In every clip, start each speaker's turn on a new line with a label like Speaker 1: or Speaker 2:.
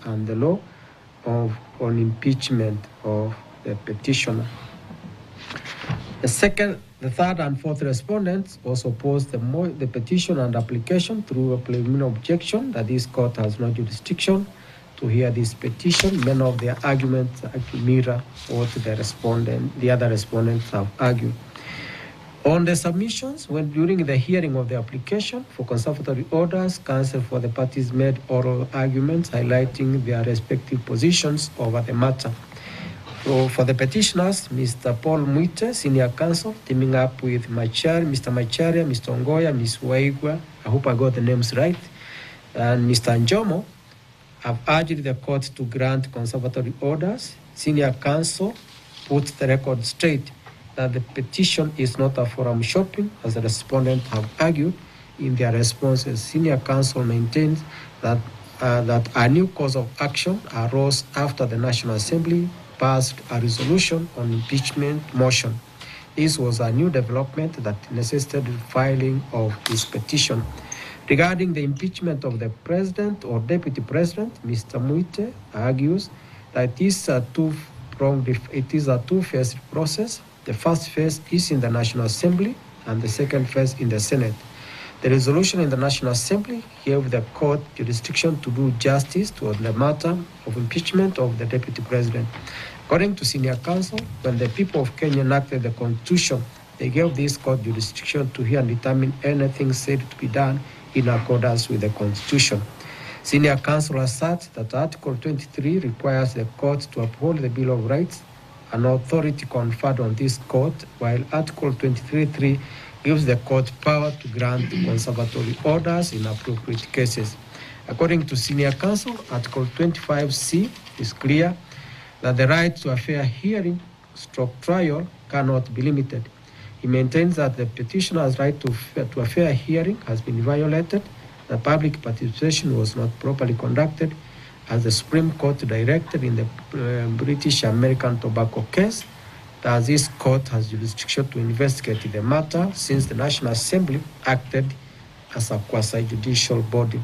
Speaker 1: and the law on impeachment of the petitioner. The third and fourth respondents also opposed the petition and application through a preliminary objection that this court has no jurisdiction to hear this petition. Many of their arguments actually mirror what the other respondents have argued. On the submissions, during the hearing of the application for conservatory orders, counsel for the parties made oral arguments highlighting their respective positions over the matter. So for the petitioners, Mr. Paul Mwite, Senior Counsel, teaming up with Mr. Macharia, Mr. Ongoya, Ms. Waigwa, I hope I got the names right, and Mr. Njomo, have urged the court to grant conservatory orders. Senior Counsel puts the record straight that the petition is not a forum shopping, as the respondents have argued in their responses. Senior Counsel maintains that a new cause of action arose after the National Assembly passed a resolution on impeachment motion. This was a new development that necessitated filing of this petition. Regarding the impeachment of the president or deputy president, Mr. Mwite argues that it is a two-phase process. The first phase is in the National Assembly and the second phase in the Senate. The resolution in the National Assembly gave the court jurisdiction to do justice to the matter of impeachment of the deputy president. According to Senior Counsel, when the people of Kenya enacted the Constitution, they gave this court jurisdiction to hear and determine anything said to be done in accordance with the Constitution. Senior Counsel asserts that Article 23 requires the court to uphold the Bill of Rights, an authority conferred on this court, while Article 23.3 gives the court power to grant conservatory orders in appropriate cases. According to Senior Counsel, Article 25C is clear that the right to a fair hearing / trial cannot be limited. He maintains that the petitioner's right to a fair hearing has been violated, that public participation was not properly conducted, as the Supreme Court directed in the British American tobacco case. Thus, this court has jurisdiction to investigate the matter since the National Assembly acted as a quasi-judicial body.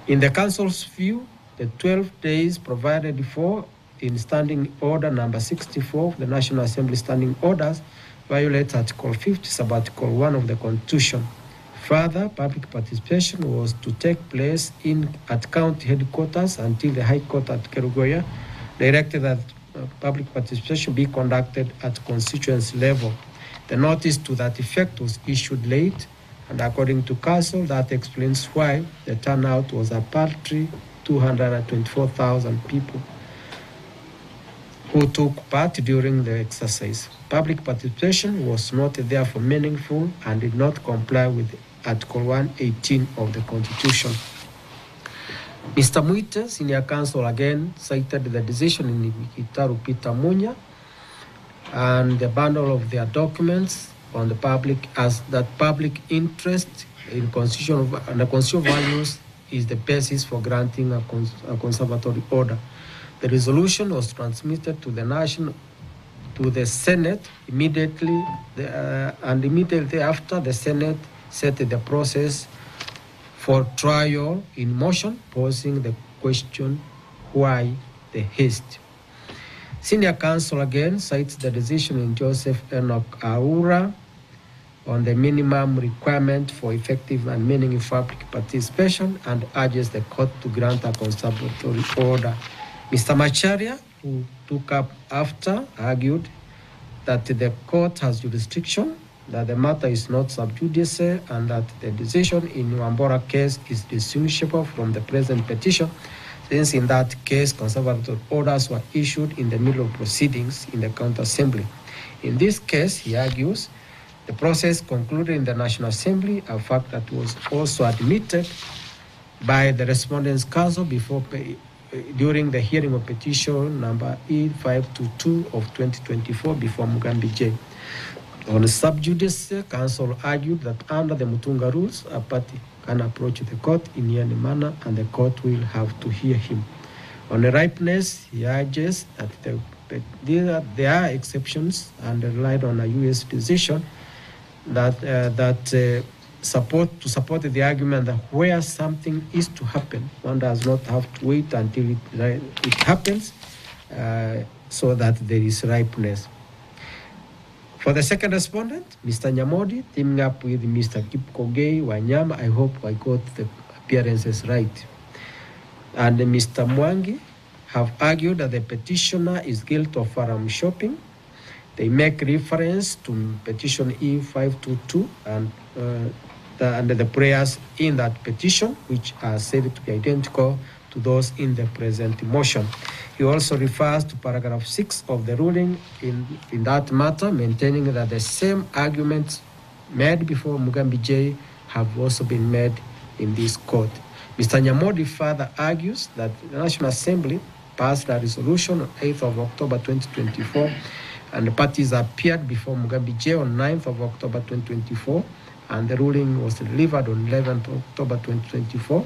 Speaker 1: In the Council's view, the 12 days provided for in Standing Order number 64 of the National Assembly Standing Orders violates Article 50, Sub-Article 1 of the Constitution. Further, public participation was to take place at county headquarters until the High Court at Kerugoya directed that public participation be conducted at constituency level. The notice to that effect was issued late, and according to Council, that explains why the turnout was a paltry 224,000 people who took part during the exercise. Public participation was not therefore meaningful and did not comply with Article 118 of the Constitution. Mr. Mwite, Senior Counsel, again cited the decision in Gitaru Peter Munya and the bundle of their documents on the public as that public interest in constitutional values is the basis for granting a conservatory order. The resolution was transmitted to the Senate immediately, and immediately after the Senate set the process for trial in motion, posing the question, why the haste? Senior Counsel again cites the decision in Joseph Enoch Aura on the minimum requirement for effective and meaningful public participation and urges the court to grant a conservatory order. Mr. Macharia, who took up after, argued that the court has jurisdiction, that the matter is not sub judice, and that the decision in Wambora case is distinguishable from the present petition, since in that case, conservatory orders were issued in the middle of proceedings in the county assembly. In this case, he argues, the process concluded in the National Assembly, a fact that was also admitted by the Respondents' Council during the hearing of petition number E522 of 2024 before Mugambi J. On sub judice, Council argued that under the Mutunga rules, a party can approach the court in any manner and the court will have to hear him. On the ripeness, he urges that there are exceptions and relied on a U.S. decision that support the argument that where something is to happen, one does not have to wait until it happens, so that there is ripeness. For the second respondent, Mr. Nyamodi, teaming up with Mr. Kipkogei Wanyama, I hope I got the appearances right, and Mr. Mwangi have argued that the petitioner is guilty of firearm shopping. They make reference to petition E522 and the prayers in that petition, which are said to be identical to those in the present motion. He also refers to paragraph 6 of the ruling in that matter, maintaining that the same arguments made before Mugambi J have also been made in this court. Mr. Nyamodi further argues that the National Assembly passed a resolution on 8th of October 2024, and the parties appeared before Mugambi J on 9th of October 2024, and the ruling was delivered on 11th of October 2024.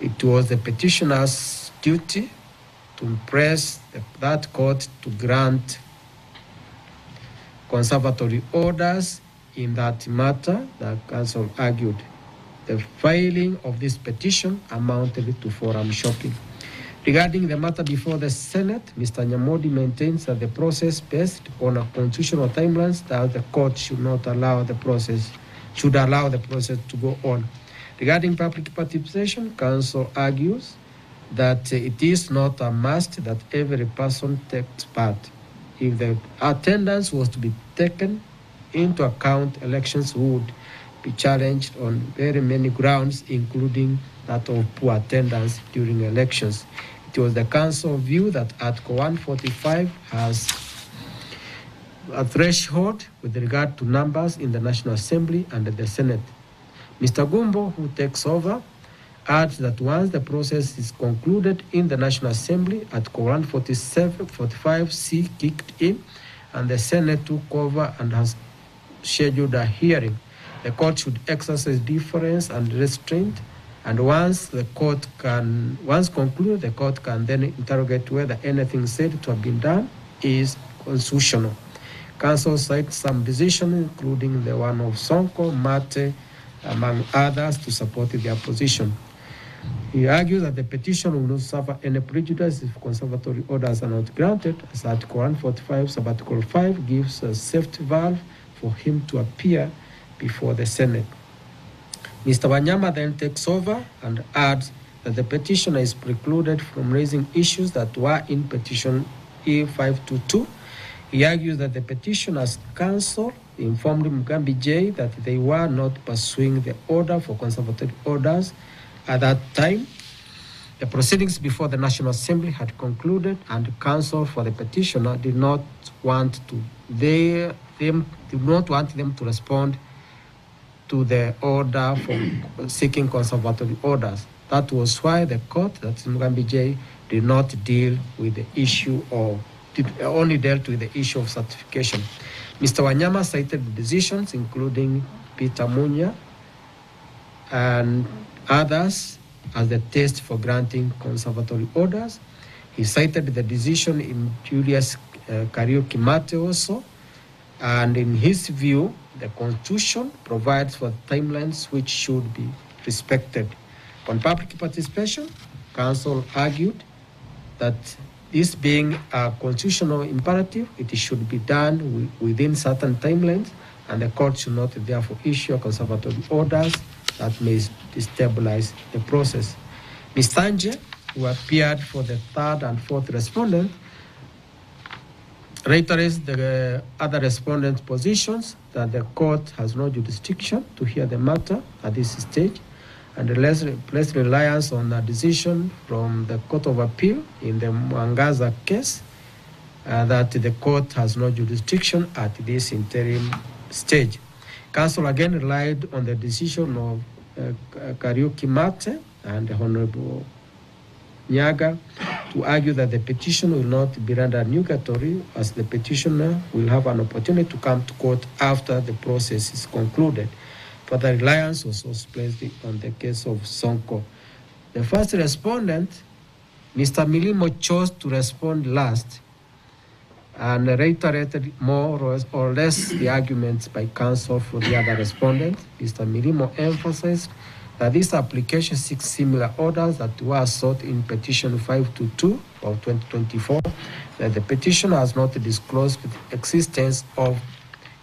Speaker 1: It was the petitioner's duty to press that court to grant conservatory orders in that matter. The council argued the filing of this petition amounted to forum shopping. Regarding the matter before the Senate, Mr. Nyamodi maintains that the process based on a constitutional timelines, that the court should allow the process to go on. Regarding public participation, council argues that it is not a must that every person takes part. If the attendance was to be taken into account, elections would be challenged on very many grounds, including that of poor attendance during elections. It was the council's view that Article 145 has a threshold with regard to numbers in the National Assembly and the Senate. Mr. Gumbo, who takes over, adds that once the process is concluded in the National Assembly, Article 145C kicked in, and the Senate took over and has scheduled a hearing. The court should exercise deference and restraint, and once concluded, the court can then interrogate whether anything said to have been done is constitutional. Council cites some decisions, including the one of Sonko, Mate, among others, to support their position. He argues that the petition will not suffer any prejudice if conservatory orders are not granted, as Article 145, Subarticle 5 gives a safety valve for him to appear before the Senate. Mr. Wanyama then takes over and adds that the petitioner is precluded from raising issues that were in petition E522. He argues that the petitioner's counsel informed Mugambi J that they were not pursuing the order for conservatory orders. At that time, the proceedings before the National Assembly had concluded, and counsel for the petitioner did not want them to respond to the order for seeking conservatory orders. That was why the court, that Mugambi J, did not deal with the issue of, only dealt with the issue of certification. Mr. Wanyama cited the decisions, including Peter Munya and others, as the test for granting conservatory orders. He cited the decision in Julius Kariuki Mate also, and in his view, the Constitution provides for timelines which should be respected. On public participation, council argued that this being a constitutional imperative, it should be done within certain timelines, and the court should not therefore issue conservatory orders that may destabilize the process. Ms. Sanje, who appeared for the third and fourth respondent, reiterates the other respondents' positions that the court has no jurisdiction to hear the matter at this stage, and place reliance on a decision from the Court of Appeal in the Mwangaza case that the court has no jurisdiction at this interim stage. Council again relied on the decision of Kariuki Mate and Honorable Nyaga to argue that the petition will not be rendered nugatory, as the petitioner will have an opportunity to come to court after the process is concluded. But the reliance was also placed on the case of Sonko. The first respondent, Mr. Milimo, chose to respond last, and reiterated more or less the arguments by counsel for the other respondents. Mr. Milimo emphasized that this application seeks similar orders that were sought in petition 522 of 2024, that the petition has not disclosed the existence of,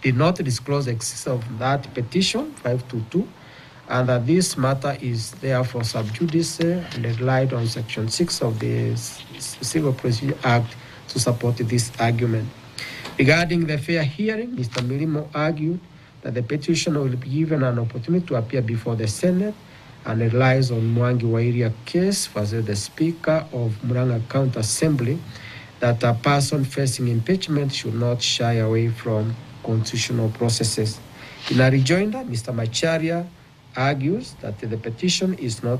Speaker 1: did not disclose the existence of that petition 522, and that this matter is therefore sub judice and relied on Section 6 of the Civil Procedure Act to support this argument. Regarding the fair hearing, Mr. Milimo argued that the petitioner will be given an opportunity to appear before the Senate and relies on Mwangi Wairia case versus the Speaker of Murang'a County Assembly that a person facing impeachment should not shy away from constitutional processes. In a rejoinder, Mr. Macharia argues that the petition is not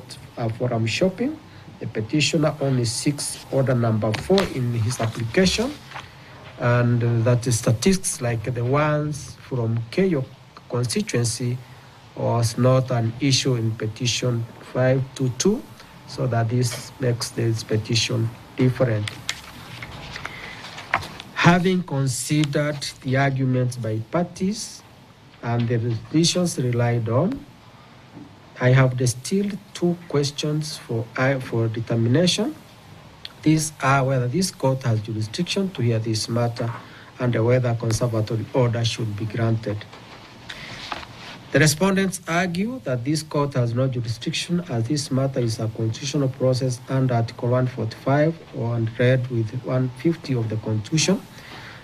Speaker 1: forum shopping. The petitioner only seeks order number 4 in his application, and that the statistics like the ones from Keyo constituency was not an issue in petition 522, so that this makes this petition different. Having considered the arguments by parties and the reasons relied on, I have distilled 2 questions for determination. These are whether this court has jurisdiction to hear this matter and whether conservatory order should be granted. The respondents argue that this court has no jurisdiction as this matter is a constitutional process under Article 145 and read with 150 of the Constitution.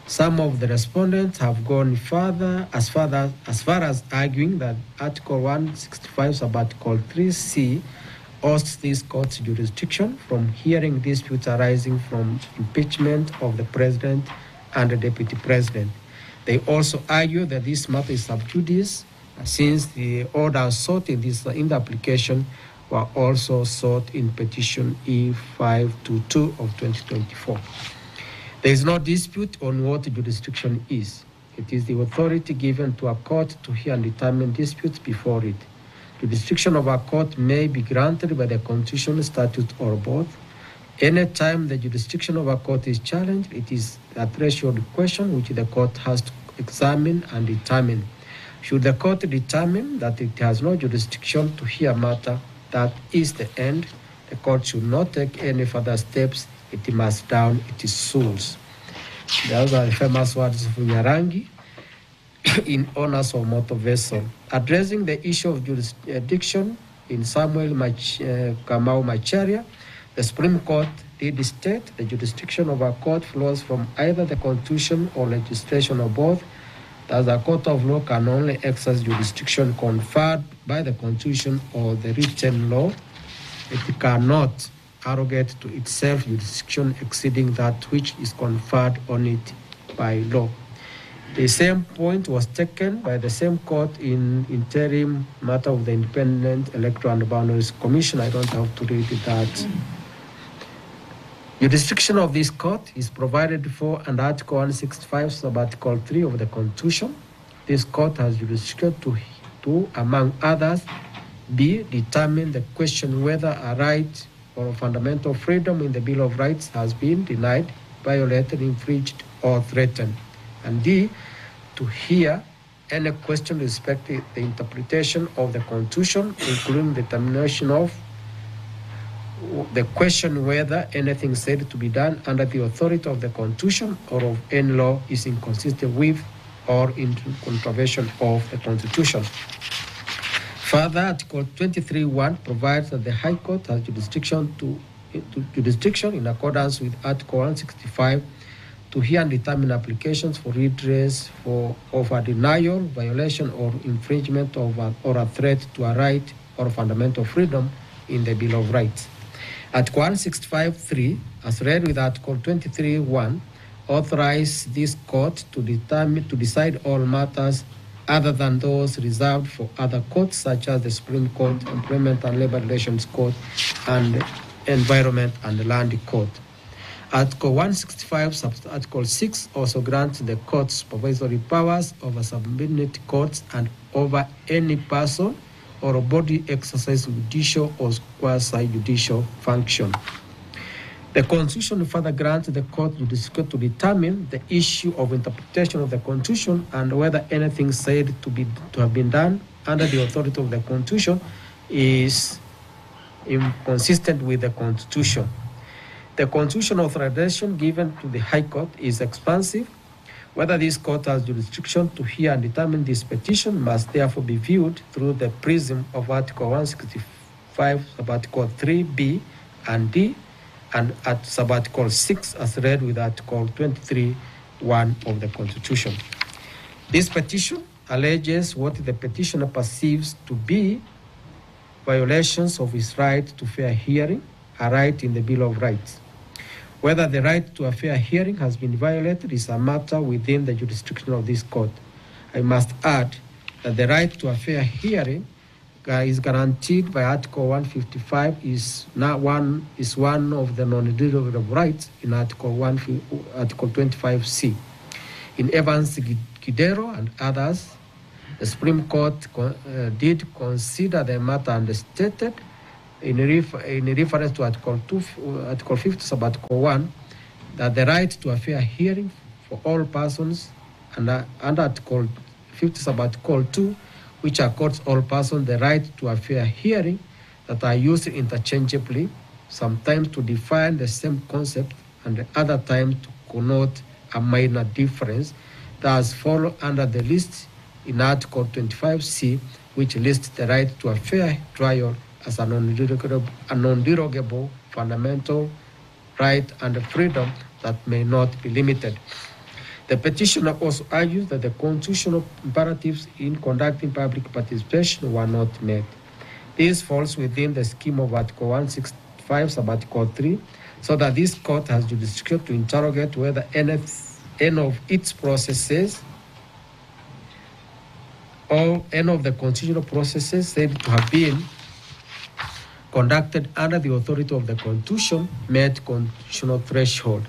Speaker 1: Some of the respondents have gone further as far as arguing that Article 165 sub Article 3C osts this court's jurisdiction from hearing disputes arising from impeachment of the president and the deputy president. They also argue that this matter is sub judice, since the orders sought in the application were also sought in petition E522 of 2024. There is no dispute on what jurisdiction is. It is the authority given to a court to hear and determine disputes before it. Jurisdiction of a court may be granted by the constitutional statute or both. Anytime the jurisdiction of a court is challenged, it is a threshold question which the court has to examine and determine. Should the court determine that it has no jurisdiction to hear a matter, that is the end. The court should not take any further steps. It must down its rules. Those are the famous words of Nyarangi in honors of motor vessel. Addressing the issue of jurisdiction in Samuel Kamau Macharia, the Supreme Court did state the jurisdiction of a court flows from either the Constitution or legislation or both. Thus, a court of law can only exercise jurisdiction conferred by the Constitution or the written law. It cannot arrogate to itself jurisdiction exceeding that which is conferred on it by law. The same point was taken by the same court in interim matter of the Independent Electoral and Boundaries Commission. I don't have to read that. Jurisdiction of this court is provided for under Article 165 sub Article 3 of the Constitution. This court has jurisdiction to, among others, determine the question whether a right or fundamental freedom in the Bill of Rights has been denied, violated, infringed, or threatened. And D, to hear any question respecting the interpretation of the Constitution, including determination of the question whether anything said to be done under the authority of the Constitution or of any law is inconsistent with or in contravention of the Constitution. Further, Article 23(1) provides that the High Court has jurisdiction in accordance with Article 165 to hear and determine applications for redress of a denial, violation, or infringement of or a threat to a right or fundamental freedom in the Bill of Rights. Article 165(3), as read with Article 23(1), authorizes this court to decide all matters other than those reserved for other courts, such as the Supreme Court, Employment and Labor Relations Court, and Environment and Land Court. Article 165, Article 6 also grants the court supervisory powers over subordinate courts and over any person or a body exercising judicial or quasi-judicial function. The Constitution further grants the court jurisdiction to determine the issue of interpretation of the Constitution and whether anything said to have been done under the authority of the Constitution is inconsistent with the Constitution. The constitutional authorization given to the High Court is expansive. Whether this court has jurisdiction to hear and determine this petition must therefore be viewed through the prism of Article 165, Sub-Article 3B and D, and at Sub-Article 6 as read with Article 23(1) of the Constitution. This petition alleges what the petitioner perceives to be violations of his right to fair hearing, a right in the Bill of Rights. Whether the right to a fair hearing has been violated is a matter within the jurisdiction of this court. I must add that the right to a fair hearing is guaranteed by Article 155 is one of the non-derogable rights in Article 25C. In Evans, Gidero, and others, the Supreme Court did consider the matter understated in reference to Article 50, Sub-Article 1, that the right to a fair hearing for all persons under Article 50, Sub-Article 2, which accords all persons the right to a fair hearing, that are used interchangeably, sometimes to define the same concept and at other times to connote a minor difference, thus follow under the list in Article 25C, which lists the right to a fair trial as a non-derogable fundamental right and freedom that may not be limited. The petitioner also argues that the constitutional imperatives in conducting public participation were not met. This falls within the scheme of Article 165, Sub-Article 3, so that this court has jurisdiction to interrogate whether any of its processes or any of the constitutional processes said to have been conducted under the authority of the Constitution met constitutional threshold.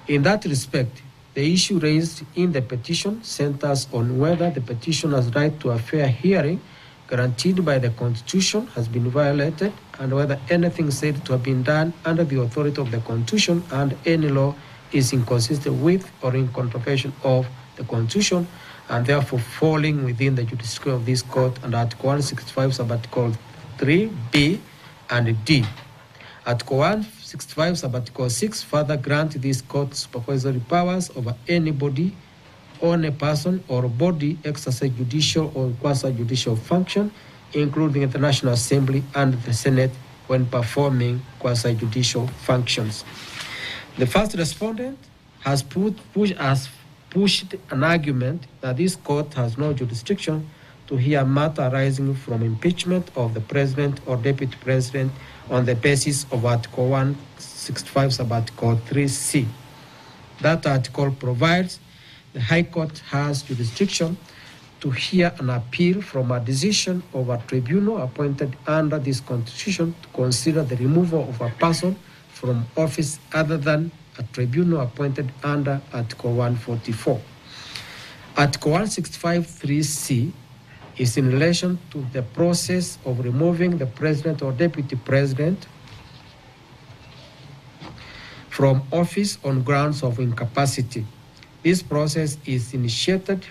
Speaker 1: In that respect, the issue raised in the petition centers on whether the petitioner's right to a fair hearing guaranteed by the Constitution has been violated and whether anything said to have been done under the authority of the Constitution and any law is inconsistent with or in contravention of the Constitution and therefore falling within the jurisdiction of this court under Article 165, Sub-Article 3B and D. Article 165, Sub-Article 6 further grant this court supervisory powers over anybody on a person or body exercise judicial or quasi-judicial function, including the National Assembly and the Senate when performing quasi-judicial functions. The first respondent has pushed an argument that this court has no jurisdiction to hear a matter arising from impeachment of the president or deputy president on the basis of Article 165, Sub-Article 3C. That article provides the High Court has jurisdiction to hear an appeal from a decision of a tribunal appointed under this Constitution to consider the removal of a person from office other than a tribunal appointed under Article 144. Article 165 3C is in relation to the process of removing the president or deputy president from office on grounds of incapacity. This process is initiated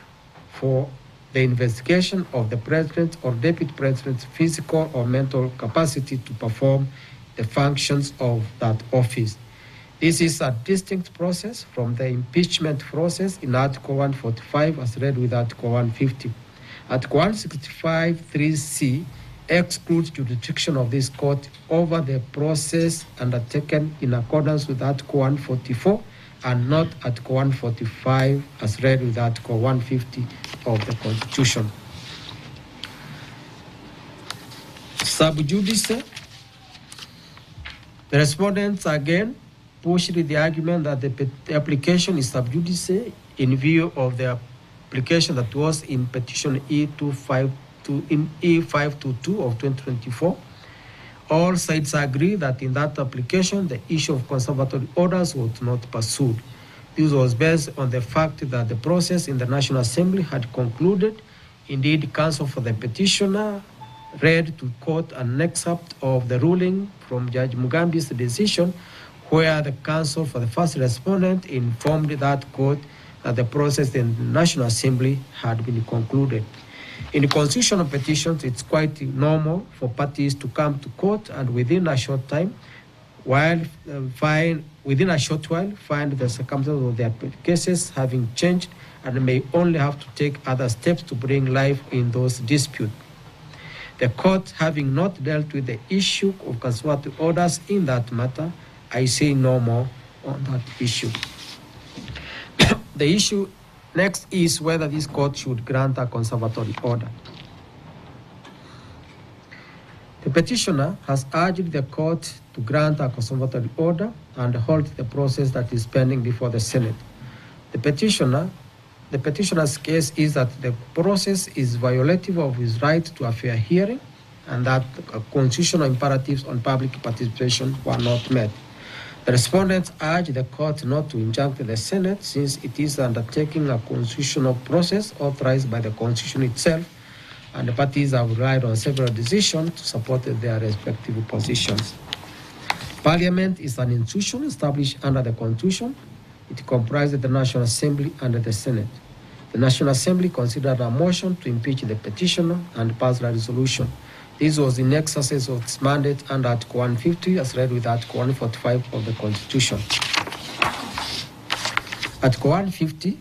Speaker 1: for the investigation of the president or deputy president's physical or mental capacity to perform the functions of that office. This is a distinct process from the impeachment process in Article 145 as read with Article 150. Article 165 3C excludes jurisdiction of this court over the process undertaken in accordance with Article 144 and not Article 145 as read with Article 150 of the Constitution. Sub judice, the respondents again pushed the argument that the application is sub judice in view of the application that was in petition E522 of 2024. All sides agree that in that application, the issue of conservatory orders was not pursued. This was based on the fact that the process in the National Assembly had concluded. Indeed, counsel for the petitioner read to court an excerpt of the ruling from Judge Mugambi's decision where the counsel for the first respondent informed that court that the process in the National Assembly had been concluded. In constitutional petitions, it's quite normal for parties to come to court and within a short time, find the circumstances of their cases having changed and may only have to take other steps to bring life in those disputes. The court, having not dealt with the issue of conservative orders in that matter, I say no more on that issue. The issue next is whether this court should grant a conservatory order. The petitioner has urged the court to grant a conservatory order and halt the process that is pending before the Senate. The petitioner's case is that the process is violative of his right to a fair hearing and that constitutional imperatives on public participation were not met. The respondents urge the court not to injunct the Senate since it is undertaking a constitutional process authorized by the Constitution itself, and the parties have relied on several decisions to support their respective positions. Parliament is an institution established under the Constitution. It comprises the National Assembly and the Senate. The National Assembly considered a motion to impeach the petitioner and passed a resolution. This was in exercise of its mandate under Article 150 as read with Article 145 of the Constitution. Article 150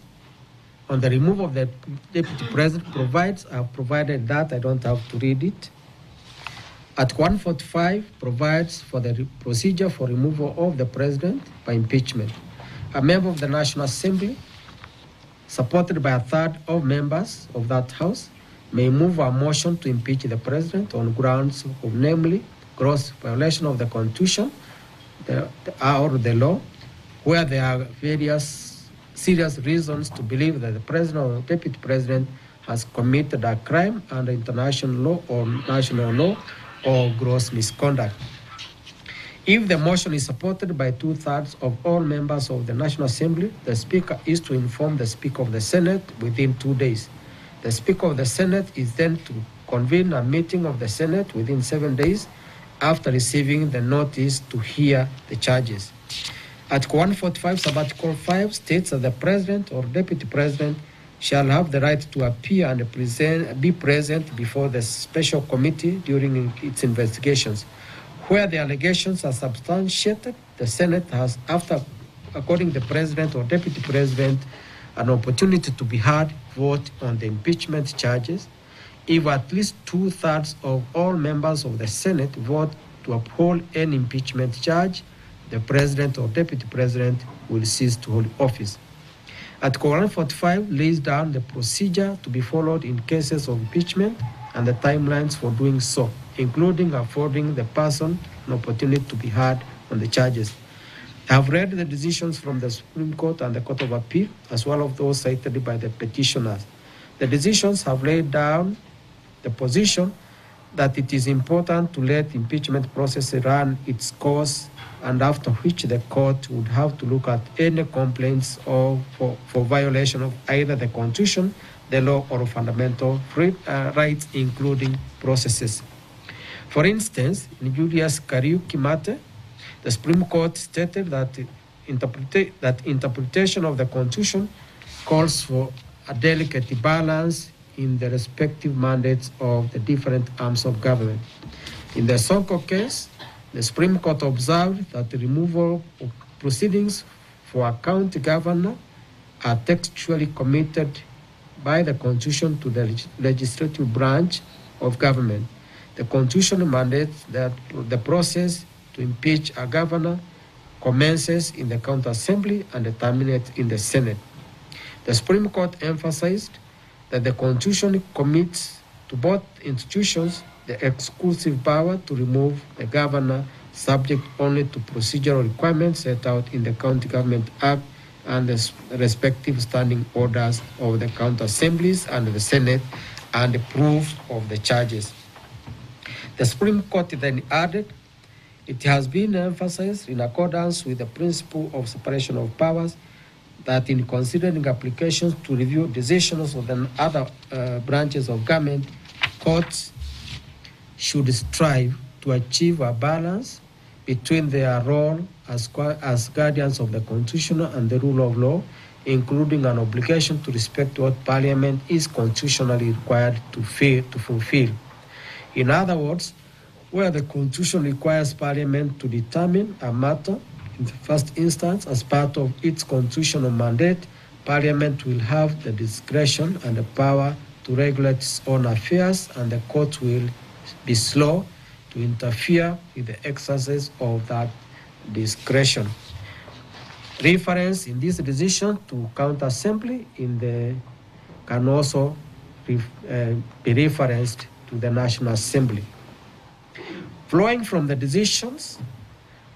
Speaker 1: on the removal of the Deputy President provides, I've provided that, I don't have to read it. Article 145 provides for the procedure for removal of the President by impeachment. A member of the National Assembly, supported by a third of members of that House, may move a motion to impeach the President on grounds of namely gross violation of the Constitution or the law, where there are various serious reasons to believe that the President or Deputy President has committed a crime under international law or national law or gross misconduct. If the motion is supported by 2/3 of all members of the National Assembly, the Speaker is to inform the Speaker of the Senate within 2 days. The Speaker of the Senate is then to convene a meeting of the Senate within 7 days after receiving the notice to hear the charges. Article 145, Sub-Article 5 states that the President or Deputy President shall have the right to appear and be present before the special committee during its investigations. Where the allegations are substantiated, the Senate has, according to the President or Deputy President, an opportunity to be heard, vote on the impeachment charges. If at least 2/3 of all members of the Senate vote to uphold any impeachment charge, the President or Deputy President will cease to hold office. Article 145 lays down the procedure to be followed in cases of impeachment and the timelines for doing so, including affording the person an opportunity to be heard on the charges. I have read the decisions from the Supreme Court and the Court of Appeal, as well as those cited by the petitioners. The decisions have laid down the position that it is important to let impeachment process run its course, and after which the court would have to look at any complaints for violation of either the Constitution, the law, or fundamental rights, including processes. For instance, in Julius Kariuki Mate, the Supreme Court stated that interpretation of the Constitution calls for a delicate balance in the respective mandates of the different arms of government. In the Sonko case, the Supreme Court observed that the removal of proceedings for a county governor are textually committed by the Constitution to the legislative branch of government. The Constitution mandates that the process to impeach a governor commences in the county assembly and terminates in the Senate. The Supreme Court emphasized that the Constitution commits to both institutions the exclusive power to remove the governor, subject only to procedural requirements set out in the County Government Act and the respective standing orders of the county assemblies and the Senate, and the proof of the charges. The Supreme Court then added, it has been emphasized in accordance with the principle of separation of powers that in considering applications to review decisions of the other branches of government, courts should strive to achieve a balance between their role as guardians of the Constitution and the rule of law, including an obligation to respect what Parliament is constitutionally required to fulfill. In other words, where the Constitution requires Parliament to determine a matter in the first instance as part of its constitutional mandate, Parliament will have the discretion and the power to regulate its own affairs, and the court will be slow to interfere with the exercise of that discretion. Reference in this decision to counter assembly can also be referenced to the National Assembly. Flowing from the decisions,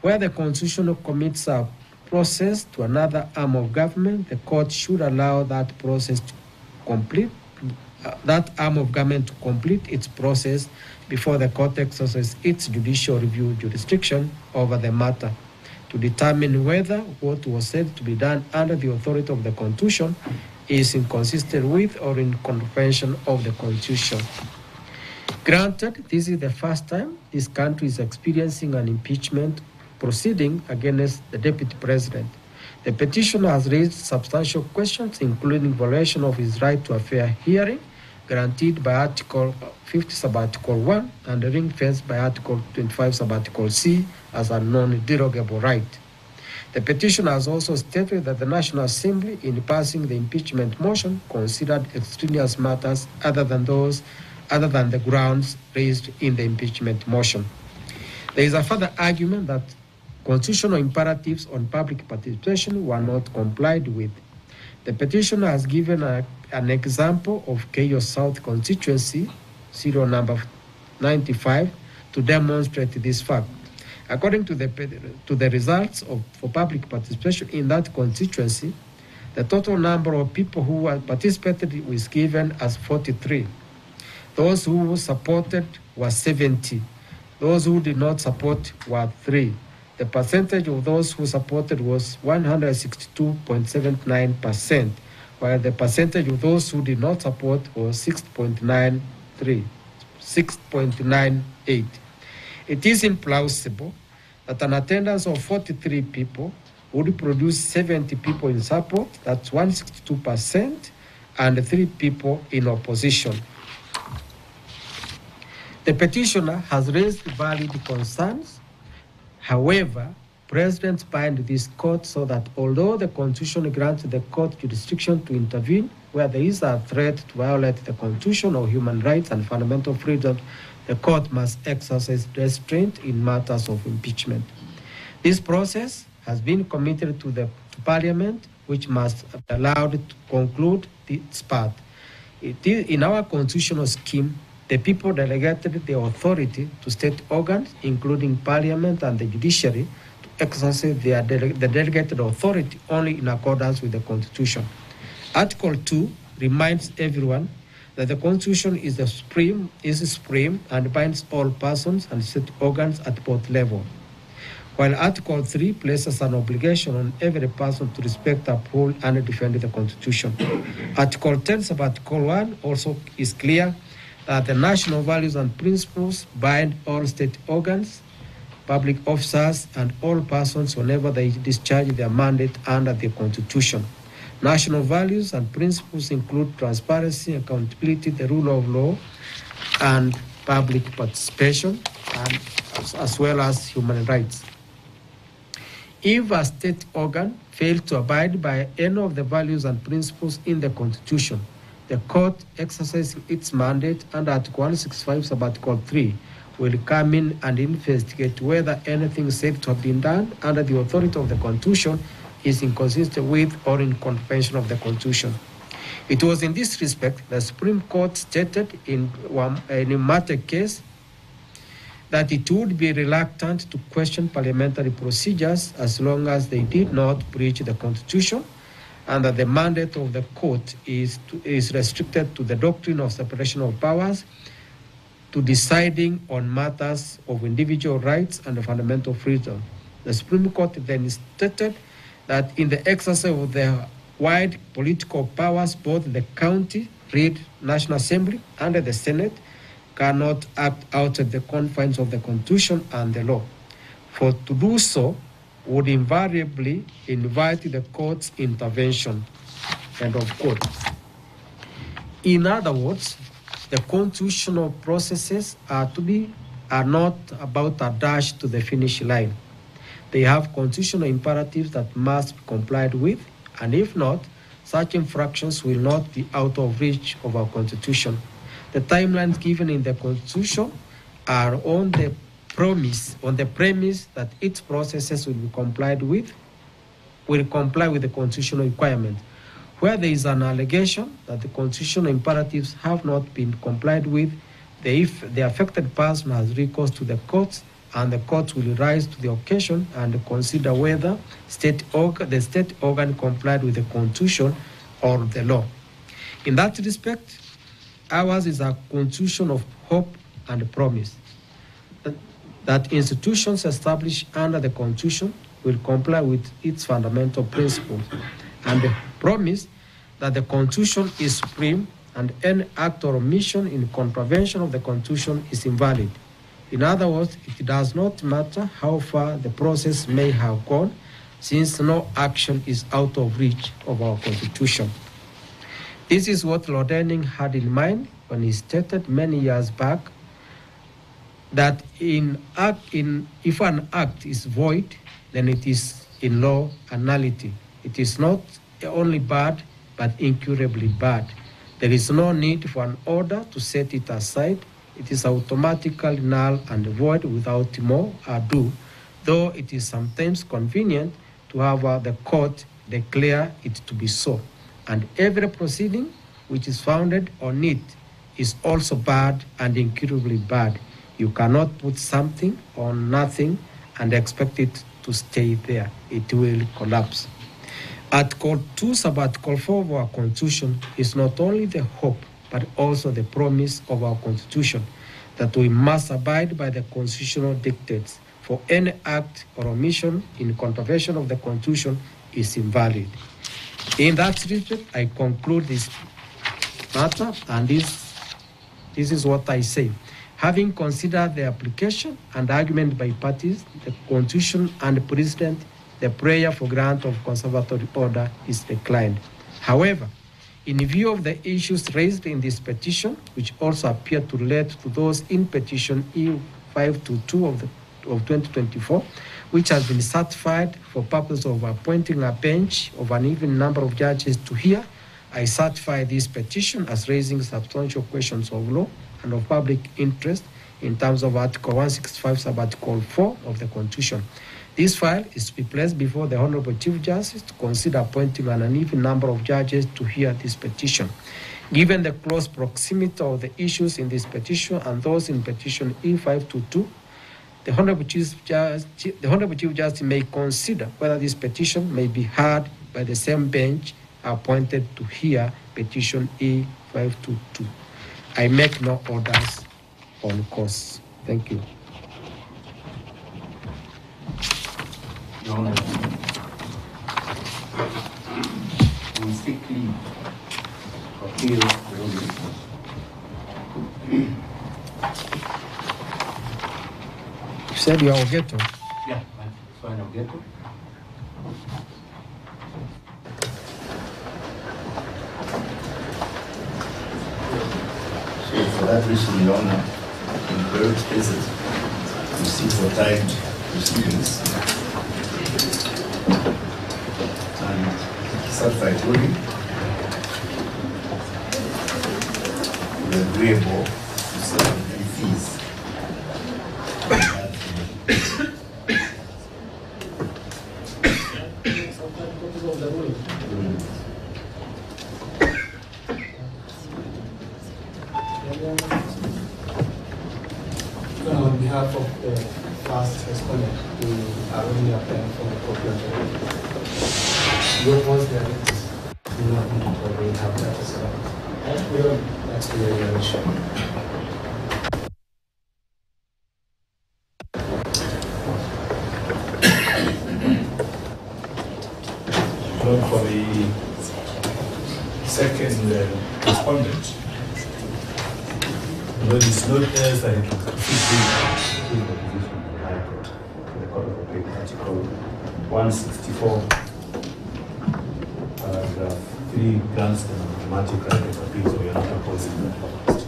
Speaker 1: where the Constitution commits a process to another arm of government, the court should allow that process to complete, that arm of government to complete its process before the court exercises its judicial review jurisdiction over the matter to determine whether what was said to be done under the authority of the Constitution is inconsistent with or in contravention of the Constitution. Granted, this is the first time this country is experiencing an impeachment proceeding against the Deputy President. The petitioner has raised substantial questions, including violation of his right to a fair hearing, guaranteed by Article 50 sub-Article 1 and ring-fenced by Article 25 sub-Article C as a non-derogable right. The petitioner has also stated that the National Assembly, in passing the impeachment motion, considered extraneous matters other than the grounds raised in the impeachment motion. There is a further argument that constitutional imperatives on public participation were not complied with. The petitioner has given an example of Keio South constituency, serial number 95, to demonstrate this fact. According to the results for public participation in that constituency, the total number of people who participated was given as 43. Those who supported were 70. Those who did not support were 3. The percentage of those who supported was 162.79%, while the percentage of those who did not support was 6.98. It is implausible that an attendance of 43 people would produce 70 people in support, that's 162%, and 3 people in opposition. The petitioner has raised valid concerns. However, President bind this court so that although the Constitution grants the court jurisdiction to intervene where there is a threat to violate the Constitution or human rights and fundamental freedoms, the court must exercise restraint in matters of impeachment. This process has been committed to Parliament, which must be allowed to conclude its part. In our constitutional scheme, the people delegated the authority to state organs, including Parliament and the judiciary, to exercise the delegated authority only in accordance with the Constitution. Article 2 reminds everyone that the Constitution is supreme and binds all persons and state organs at both levels, while Article 3 places an obligation on every person to respect, uphold, and defend the Constitution. Article 10 sub-Article 1 also is clear that the national values and principles bind all state organs, public officers, and all persons whenever they discharge their mandate under the Constitution. National values and principles include transparency, accountability, the rule of law, and public participation, and as well as human rights. If a state organ fails to abide by any of the values and principles in the Constitution, the court exercising its mandate under Article 165 sub-Article 3 will come in and investigate whether anything said to have been done under the authority of the Constitution is inconsistent with or in contravention of the Constitution. It was in this respect the Supreme Court stated in a matter case that it would be reluctant to question parliamentary procedures as long as they did not breach the Constitution, and that the mandate of the court is restricted to the doctrine of separation of powers, to deciding on matters of individual rights and fundamental freedom. The Supreme Court then stated that in the exercise of their wide political powers, both the county, National Assembly, and the Senate cannot act outside the confines of the Constitution and the law. for to do so would invariably invite the court's intervention, end of quote. In other words, the constitutional processes are not about a dash to the finish line. They have constitutional imperatives that must be complied with, and if not, such infractions will not be out of reach of our Constitution. The timelines given in the Constitution are on the premise that its processes will comply with the constitutional requirement. Where there is an allegation that the constitutional imperatives have not been complied with, the affected person has recourse to the courts, and the courts will rise to the occasion and consider whether the state organ complied with the Constitution or the law. In that respect, ours is a constitution of hope and promise that institutions established under the Constitution will comply with its fundamental principles, and the promise that the Constitution is supreme and any act or omission in contravention of the Constitution is invalid. In other words, it does not matter how far the process may have gone, since no action is out of reach of our Constitution. This is what Lord Denning had in mind when he stated many years back that if an act is void, then it is in law a nullity. It is not only bad, but incurably bad. There is no need for an order to set it aside. It is automatically null and void without more ado, though it is sometimes convenient to have the court declare it to be so. And every proceeding which is founded on it is also bad and incurably bad. You cannot put something on nothing and expect it to stay there. It will collapse. Article 2, Sub-Article 4 of our Constitution is not only the hope, but also the promise of our Constitution that we must abide by the constitutional dictates, for any act or omission in contravention of the Constitution is invalid. In that respect, I conclude this matter, and this is what I say. Having considered the application and argument by parties, the Constitution and the President, the prayer for grant of conservatory order is declined. However, in view of the issues raised in this petition, which also appear to relate to those in petition E522 of 2024, which has been certified for purpose of appointing a bench of an even number of judges to hear, I certify this petition as raising substantial questions of law and of public interest in terms of Article 165, Sub-Article 4 of the Constitution. This file is to be placed before the Honorable Chief Justice to consider appointing an uneven number of judges to hear this petition. Given the close proximity of the issues in this petition and those in petition E522, the Honorable Chief Justice may consider whether this petition may be heard by the same bench appointed to hear petition E522. I make no orders on course. Thank you.
Speaker 2: Your Honor, we strictly appeal the ruling.
Speaker 1: You said you are Ogeto?
Speaker 2: Yeah, that's fine, Ogeto. So for that reason, Your Honor, in various cases, we seek for timed proceedings and certified ruling is agreeable to certain fees.
Speaker 3: On behalf of the first respondent, we are only applying for a copy of the ruling. Once they are do not need to already have that as well. That's the regulation.
Speaker 4: For the second respondent, but it's not as that it will fit the position of the High Court, the Court of Article 164, paragraph 3 grants an automatic right of appeal, so we are not opposing that first.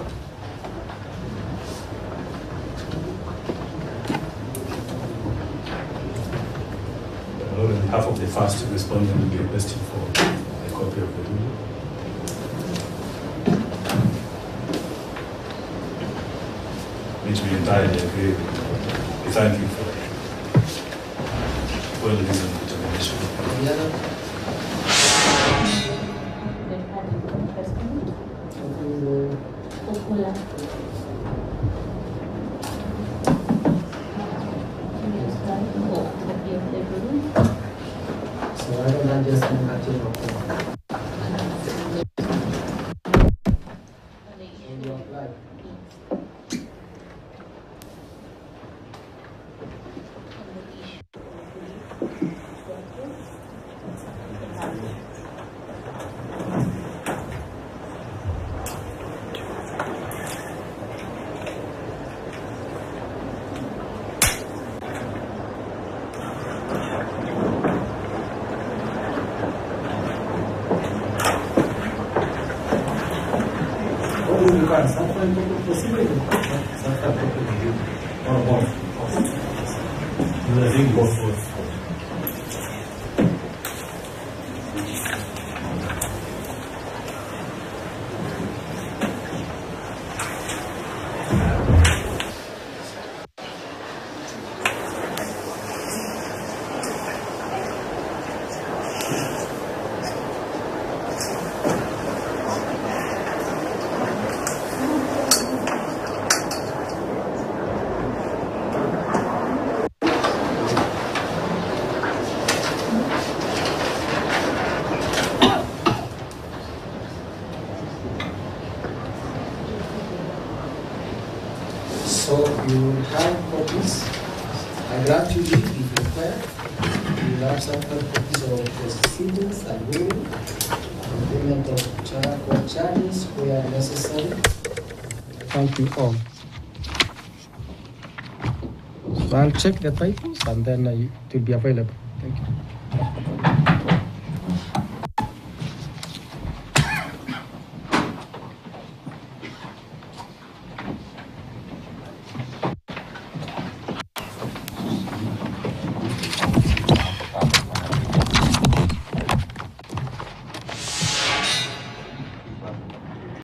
Speaker 4: On behalf of the first respondent, will be requesting for a copy of the ruling. Which we entirely agree with. We thank you for well-reasoned determination.
Speaker 3: So I don't understand that you know. You apply.
Speaker 4: I think both.
Speaker 3: So you will have copies. I grant you leave if required. You will have some copies of the proceedings and ruling, and payment of court charges where necessary.
Speaker 1: Thank you all. So I'll check the titles and then it will be available. Thank you.